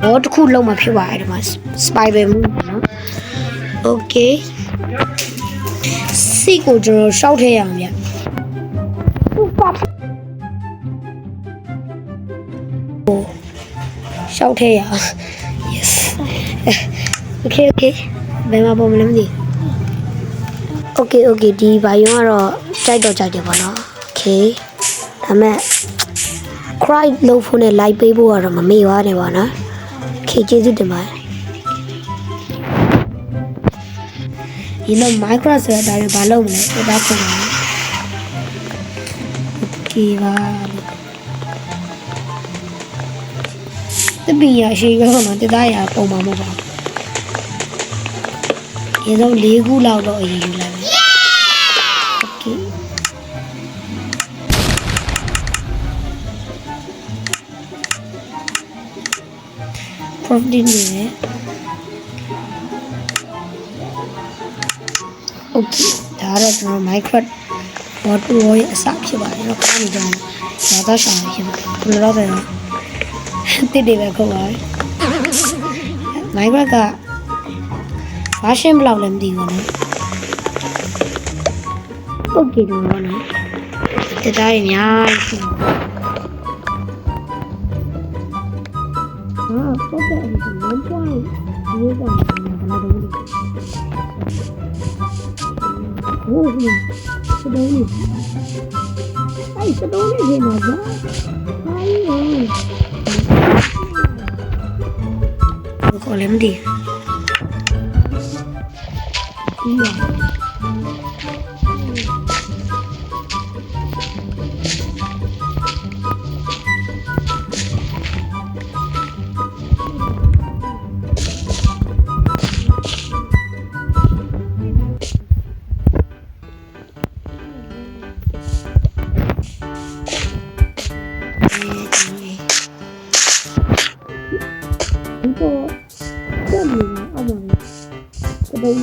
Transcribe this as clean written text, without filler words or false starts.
ဘောတစ်ခုလုံးမှာဖြစ်ပါတယ်ဒီမှာ spider မှုနော် okay စီကိုကျွန်တော်ရှောက်ထည့်ရအောင်ဗျရှောက်ထည့်ရအောင် yes okay ဘယ်မှာပုံမလဲမသိ okay ဒီဘာယုံကတော့ကြိုက်တော့ကြိုက်တယ်ပေါ့နော် okay ဒါမဲ့ cry လို့ဖုန်းနဲ့ like ပေးဖို့ကတော့မမေ့ပါနဲ့ပါနော် okay ကျေးဇူးတင်ပါတယ်ဒီလို Minecraft ဆိုတာဒါတွေဘာလုပ်မလဲပြတာပုံပါ okay ပါတပီရရှိကတော့နော်တသားရပုံပါမဟုတ်ပါဘူးရေဆုံး၄ခုလောက်တော့အရင်ယူလိုက်မယ် okay property နေတယ် okay ဒါတော့ကျွန်တော် Minecraft water wall ရဲ့အစဖြစ်ပါတယ်เนาะခဏနေကြအောင်ရာသားရှောင်းဖြစ်ပါတယ်ဘယ်လိုတော့လဲတစ်တွေပဲခုတ်ပါပဲ Minecraft က version ဘယ်လောက်လဲမသိဘူးနော် okay တော့နော်တသားရအများကြီးဟုတ်ကဲ့ဒီလိုပွားလို့ဒီကောင်ကဘယ်လိုလုပ်လဲโอ้โหสะดุ้งไอ้สะดุ้งนี่มาจ้ะไอ้ก็เลยไม่ดี这里呢，澳门这边有，